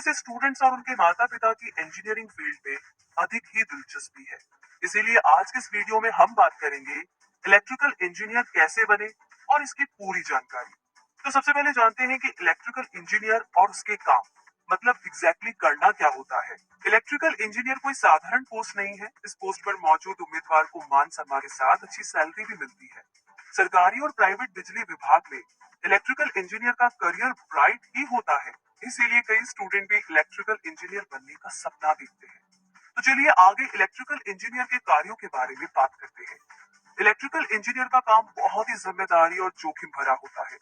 से स्टूडेंट्स और उनके माता पिता की इंजीनियरिंग फील्ड में अधिक ही दिलचस्पी है। इसीलिए आज के इस वीडियो में हम बात करेंगे इलेक्ट्रिकल इंजीनियर कैसे बने और इसकी पूरी जानकारी। तो सबसे पहले जानते हैं कि इलेक्ट्रिकल इंजीनियर और उसके काम मतलब एग्जैक्टली करना क्या होता है। इलेक्ट्रिकल इंजीनियर कोई साधारण पोस्ट नहीं है। इस पोस्ट पर मौजूद उम्मीदवार को मान सम्मान के साथ अच्छी सैलरी भी मिलती है। सरकारी और प्राइवेट बिजली विभाग में इलेक्ट्रिकल इंजीनियर का करियर ब्राइट ही होता है। इसीलिए कई स्टूडेंट भी इलेक्ट्रिकल इंजीनियर बनने का सपना देखते हैं। तो चलिए आगे इलेक्ट्रिकल इंजीनियर के कार्यों के बारे में बात करते हैं। इलेक्ट्रिकल इंजीनियर का काम बहुत ही जिम्मेदारी और जोखिम भरा होता है।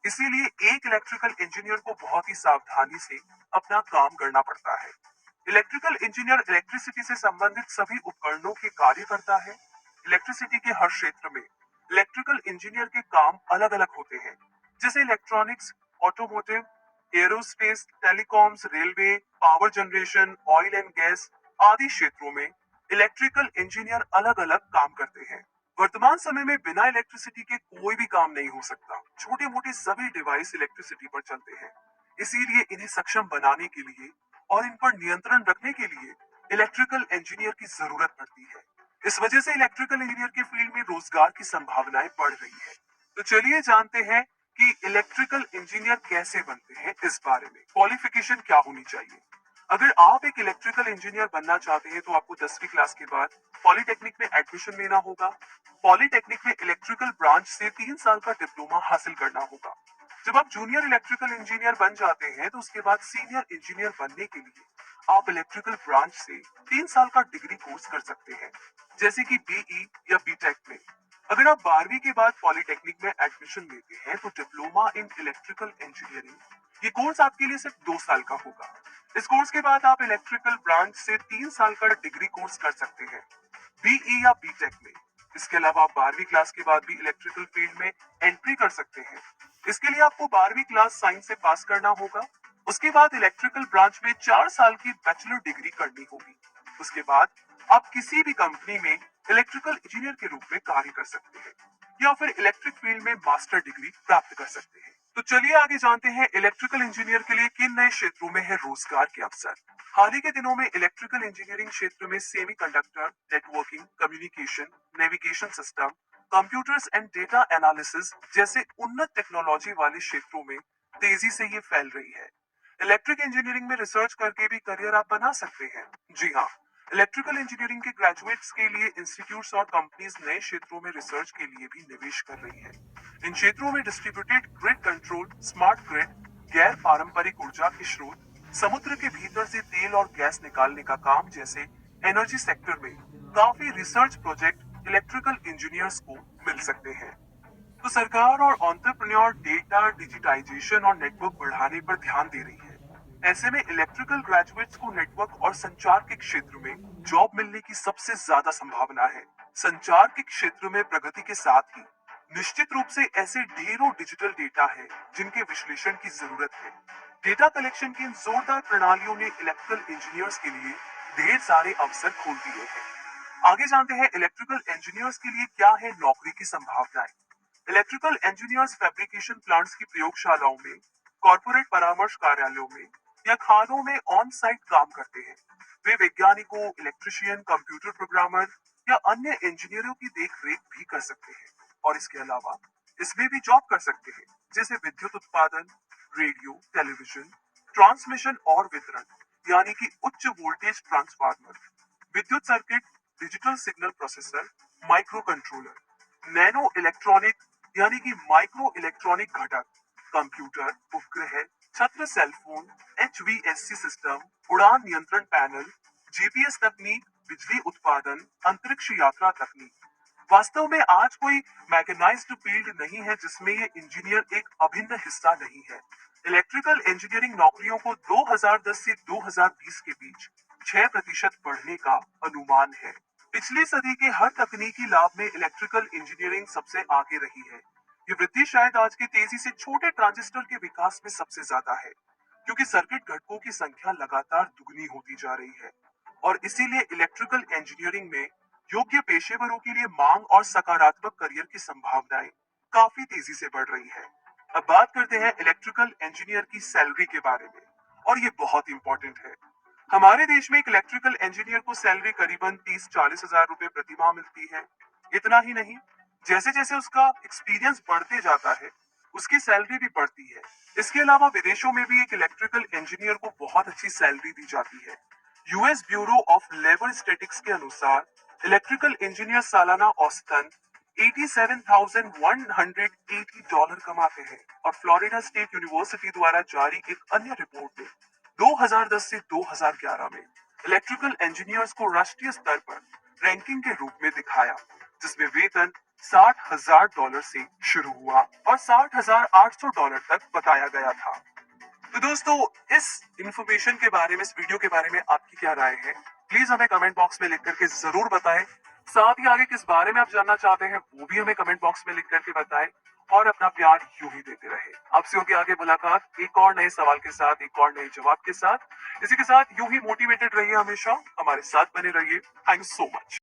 इसीलिए एक इलेक्ट्रिकल इंजीनियर को बहुत ही सावधानी से अपना काम करना पड़ता है। इलेक्ट्रिकल इंजीनियर इलेक्ट्रिसिटी से संबंधित सभी उपकरणों के कार्य करता है। इलेक्ट्रिसिटी के हर क्षेत्र में इलेक्ट्रिकल इंजीनियर के काम अलग अलग होते हैं, जैसे electronics, automotive, aerospace, telecoms, railway, power generation, oil and gas आदि क्षेत्रों में इलेक्ट्रिकल इंजीनियर अलग अलग काम करते हैं। वर्तमान समय में बिना इलेक्ट्रिसिटी के कोई भी काम नहीं हो सकता। छोटे मोटे सभी डिवाइस इलेक्ट्रिसिटी पर चलते हैं। इसीलिए इन्हें सक्षम बनाने के लिए और इन पर नियंत्रण रखने के लिए इलेक्ट्रिकल इंजीनियर की जरूरत पड़ती है। इस वजह से इलेक्ट्रिकल इंजीनियर के फील्ड में रोजगार की संभावनाएं बढ़ रही है। तो चलिए जानते हैं कि इलेक्ट्रिकल इंजीनियर कैसे बनते हैं। इस बारे में क्वालिफिकेशन क्या होनी चाहिए। अगर आप एक इलेक्ट्रिकल इंजीनियर बनना चाहते हैं तो आपको 10वीं क्लास के बाद पॉलिटेक्निक में एडमिशन लेना होगा। पॉलिटेक्निक में इलेक्ट्रिकल ब्रांच से 3 साल का डिप्लोमा हासिल करना होगा। जब आप जूनियर इलेक्ट्रिकल इंजीनियर बन जाते हैं तो उसके बाद सीनियर इंजीनियर बनने के लिए आप इलेक्ट्रिकल ब्रांच से 3 साल का डिग्री कोर्स कर सकते हैं, जैसे कि बीई या बीटेक में। अगर आप 12वीं के बाद पॉलिटेक्निक में एडमिशन लेते हैं तो डिप्लोमा इन इलेक्ट्रिकल इंजीनियरिंग ये कोर्स आपके लिए सिर्फ 2 साल का होगा। इस कोर्स के बाद आप इलेक्ट्रिकल ब्रांच से 3 साल का डिग्री कोर्स कर सकते हैं, बीई या बीटेक में। इसके अलावा आप 12वीं क्लास के बाद भी इलेक्ट्रिकल फील्ड में एंट्री कर सकते हैं। इसके लिए आपको 12वीं क्लास साइंस से पास करना होगा। उसके बाद इलेक्ट्रिकल ब्रांच में 4 साल की बैचलर डिग्री करनी होगी। उसके बाद आप किसी भी कंपनी में इलेक्ट्रिकल इंजीनियर के रूप में कार्य कर सकते हैं या फिर इलेक्ट्रिक फील्ड में मास्टर डिग्री प्राप्त कर सकते हैं। तो चलिए आगे जानते हैं इलेक्ट्रिकल इंजीनियर के लिए किन नए क्षेत्रों में है रोजगार के अवसर। हाल ही के दिनों में इलेक्ट्रिकल इंजीनियरिंग क्षेत्र में semiconductor, networking, communication, navigation system, computers and data analysis जैसे उन्नत टेक्नोलॉजी वाले क्षेत्रों में तेजी से ये फैल रही है। इलेक्ट्रिक इंजीनियरिंग में रिसर्च करके भी करियर आप बना सकते हैं। जी हाँ, इलेक्ट्रिकल इंजीनियरिंग के ग्रेजुएट्स के लिए इंस्टीट्यूट्स और कंपनीज नए क्षेत्रों में रिसर्च के लिए भी निवेश कर रही है। इन क्षेत्रों में distributed grid control, smart grid, गैर पारंपरिक ऊर्जा के स्रोत, समुद्र के भीतर से तेल और गैस निकालने का काम जैसे एनर्जी सेक्टर में काफी रिसर्च प्रोजेक्ट इलेक्ट्रिकल इंजीनियर्स को मिल सकते हैं। तो सरकार और एंटरप्रेन्योर डेटा डिजिटाइजेशन और नेटवर्क बढ़ाने पर ध्यान दे रही है। ऐसे में इलेक्ट्रिकल ग्रेजुएट्स को नेटवर्क और संचार के क्षेत्र में जॉब मिलने की सबसे ज्यादा संभावना है। संचार के क्षेत्र में प्रगति के साथ ही निश्चित रूप से ऐसे ढेरों डिजिटल डेटा है जिनके विश्लेषण की जरूरत है। डेटा कलेक्शन की इन जोरदार प्रणालियों ने इलेक्ट्रिकल इंजीनियर्स के लिए ढेर सारे अवसर खोल दिए हैं। आगे जानते हैं इलेक्ट्रिकल इंजीनियर्स के लिए क्या है नौकरी की संभावनाएं। इलेक्ट्रिकल इंजीनियर्स फैब्रिकेशन प्लांट्स की प्रयोगशालाओं में, कॉर्पोरेट परामर्श कार्यालयों में या खानों में ऑन साइट काम करते हैं। वे वैज्ञानिकों, इलेक्ट्रिशियन, कंप्यूटर प्रोग्रामर या अन्य इंजीनियरों की देख रेख भी कर सकते हैं और इसके अलावा इसमें भी जॉब कर सकते हैं, जैसे विद्युत उत्पादन, रेडियो, टेलीविजन, ट्रांसमिशन और वितरण, यानी कि उच्च वोल्टेज ट्रांसफार्मर, विद्युत circuit, digital signal processor, micro controller, nano electronic यानी कि माइक्रो इलेक्ट्रॉनिक घटक, कंप्यूटर, उपग्रह, छत्र, सेलफोन, HVAC सिस्टम, उड़ान नियंत्रण पैनल, जीपीएस तकनीक, बिजली उत्पादन, अंतरिक्ष यात्रा तकनीक। वास्तव में आज कोई मैकेनाइज्ड फील्ड नहीं है जिसमें ये इंजीनियर एक अभिन्न हिस्सा नहीं है। इलेक्ट्रिकल इंजीनियरिंग नौकरियों को 2010 से 2020 के बीच 6% बढ़ने का अनुमान है। पिछली सदी के हर तकनीकी लाभ में इलेक्ट्रिकल इंजीनियरिंग सबसे आगे रही है। ये वृद्धि शायद आज की तेजी से छोटे ट्रांजिस्टर के विकास में सबसे ज्यादा है, क्योंकि सर्किट घटकों की संख्या लगातार दुगनी होती जा रही है और इसीलिए इलेक्ट्रिकल इंजीनियरिंग में योग्य पेशेवरों के लिए मांग और सकारात्मक करियर की संभावनाएं काफी तेजी से बढ़ रही है। अब बात करते हैं इलेक्ट्रिकल इंजीनियर की सैलरी के बारे में। और ये बहुत इंपॉर्टेंट है। हमारे देश में एक इलेक्ट्रिकल इंजीनियर को सैलरी करीबन 30-40 हजार रुपए प्रति माह मिलती है। इतना ही नहीं, जैसे जैसे उसका एक्सपीरियंस बढ़ते जाता है, उसकी सैलरी भी बढ़ती है। इसके अलावा विदेशों में भी एक इलेक्ट्रिकल इंजीनियर को बहुत अच्छी सैलरी दी जाती है। US Bureau of Labor Statistics के अनुसार इलेक्ट्रिकल इंजीनियर सालाना औसतन $87,180 कमाते हैं। और फ्लोरिडा स्टेट यूनिवर्सिटी द्वारा जारी एक अन्य रिपोर्ट में 2010 से 2011 में इलेक्ट्रिकल इंजीनियर्स को राष्ट्रीय स्तर पर रैंकिंग के रूप में दिखाया, जिसमें वेतन $60,000 से शुरू हुआ और $60,800 तक बताया गया था। तो दोस्तों, इस इंफॉर्मेशन के बारे में, इस वीडियो के बारे में आपकी क्या राय है? प्लीज हमें कमेंट बॉक्स में लिख करके जरूर बताएं। साथ ही आगे किस बारे में आप जानना चाहते हैं वो भी हमें कमेंट बॉक्स में लिख करके बताएं। और अपना प्यार यूं ही देते रहे। आपसे होगी आगे मुलाकात एक और नए सवाल के साथ, एक और नए जवाब के साथ। इसी के साथ यूं ही मोटिवेटेड रहिए, हमेशा हमारे साथ बने रहिए। Thank you so much.